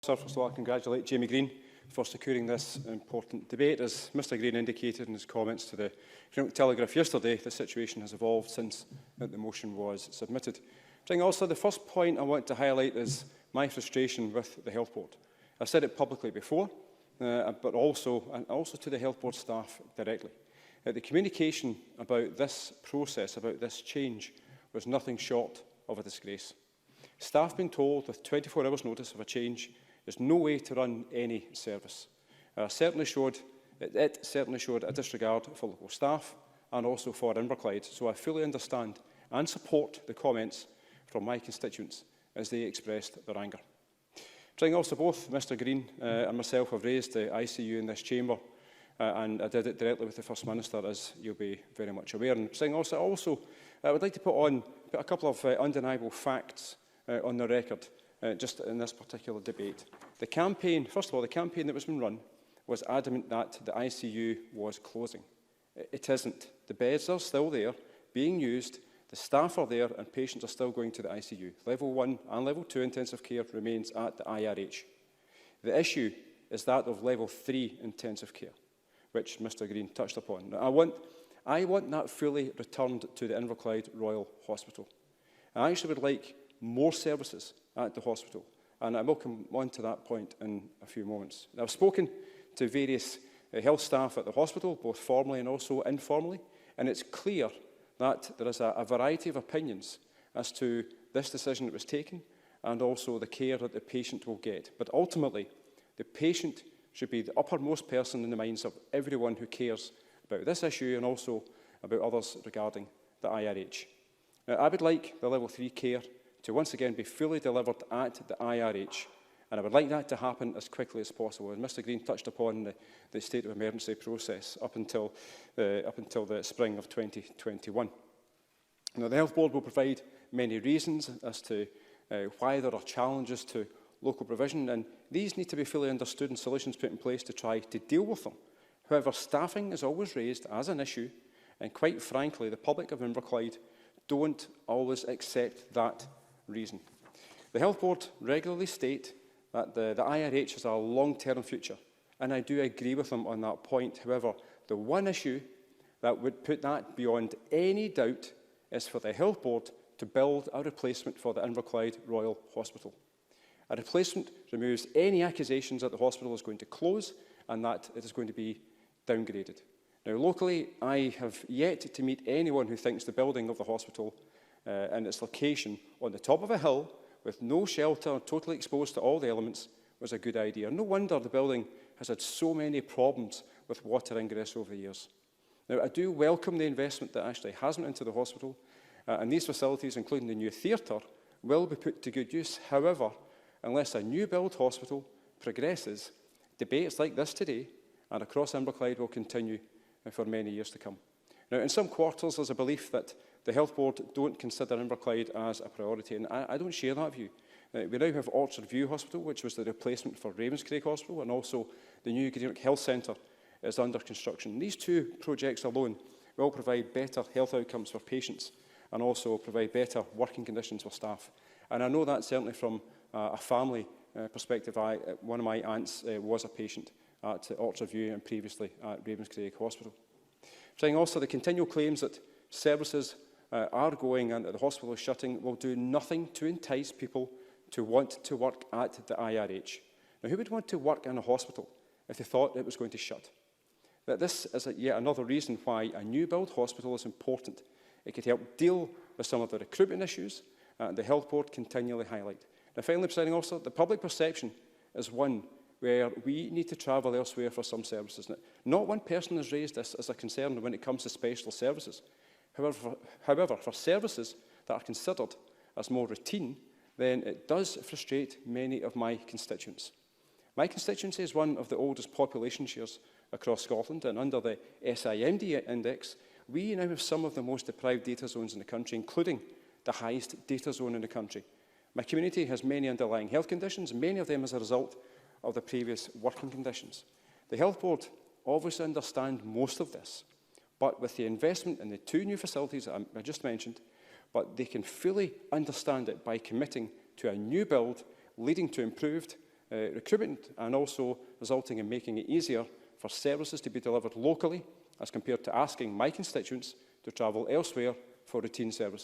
First of all, I congratulate Jamie Green for securing this important debate. As Mr Green indicated in his comments to the Telegraph yesterday, the situation has evolved since the motion was submitted. Also, the first point I want to highlight is my frustration with the Health Board. I've said it publicly before, but also to the Health Board staff directly. The communication about this process, about this change, was nothing short of a disgrace. Staff being told with 24 hours notice of a change is no way to run any service. It certainly showed a disregard for local staff and also for Inverclyde, so I fully understand and support the comments from my constituents as they expressed their anger. Also, both Mr Green and myself have raised the ICU in this chamber, and I did it directly with the First Minister, as you'll be very much aware. And also, I would like to put a couple of undeniable facts on the record just in this particular debate. The campaign, first of all, the campaign that was being run was adamant that the ICU was closing. It isn't. The beds are still there, being used, the staff are there, and patients are still going to the ICU. Level 1 and Level 2 intensive care remains at the IRH. The issue is that of Level 3 intensive care, which Mr Green touched upon. Now, I want that fully returned to the Inverclyde Royal Hospital. I actually would like more services at the hospital, and I will come on to that point in a few moments. Now, I've spoken to various health staff at the hospital, both formally and also informally, and it's clear that there is a variety of opinions as to this decision that was taken and also the care that the patient will get. But ultimately, the patient should be the uppermost person in the minds of everyone who cares about this issue and also about others regarding the IRH. Now, I would like the Level 3 care to once again be fully delivered at the IRH, and I would like that to happen as quickly as possible. And Mr Green touched upon the state of emergency process up until the spring of 2021. Now, the Health Board will provide many reasons as to why there are challenges to local provision, and these need to be fully understood and solutions put in place to try to deal with them. However, staffing is always raised as an issue, and quite frankly, the public of Inverclyde don't always accept that reason. The Health Board regularly state that the IRH has a long-term future, and I do agree with them on that point. However, the one issue that would put that beyond any doubt is for the Health Board to build a replacement for the Inverclyde Royal Hospital. A replacement removes any accusations that the hospital is going to close and that it is going to be downgraded. Now, locally, I have yet to meet anyone who thinks the building of the hospital and its location on the top of a hill with no shelter, totally exposed to all the elements, was a good idea. No wonder the building has had so many problems with water ingress over the years. Now, I do welcome the investment that actually has went into the hospital, and these facilities, including the new theatre, will be put to good use. However, unless a new build hospital progresses, debates like this today and across Inverclyde will continue for many years to come. Now, in some quarters, there's a belief that the Health Board don't consider Inverclyde as a priority, and I don't share that view. We now have Orchard View Hospital, which was the replacement for Ravenscraig Hospital, and also the new Greenock Health Centre is under construction. These two projects alone will provide better health outcomes for patients and also provide better working conditions for staff. And I know that certainly from a family perspective. One of my aunts was a patient at Orchard View and previously at Ravenscraig Hospital. Also, the continual claims that services are going and that the hospital is shutting will do nothing to entice people to want to work at the IRH. Now, who would want to work in a hospital if they thought it was going to shut? That this is yet another reason why a new build hospital is important. It could help deal with some of the recruitment issues the Health Board continually highlight. Now, finally, Presiding Officer, the public perception is one where we need to travel elsewhere for some services. Now, not one person has raised this as a concern when it comes to specialist services. However, for services that are considered as more routine, then it does frustrate many of my constituents. My constituency is one of the oldest population shares across Scotland, and under the SIMD index, we now have some of the most deprived data zones in the country, including the highest data zone in the country. My community has many underlying health conditions, many of them as a result of the previous working conditions. The Health Board obviously understand most of this, but with the investment in the two new facilities that I just mentioned, but they can fully understand it by committing to a new build leading to improved recruitment, and also resulting in making it easier for services to be delivered locally as compared to asking my constituents to travel elsewhere for routine services.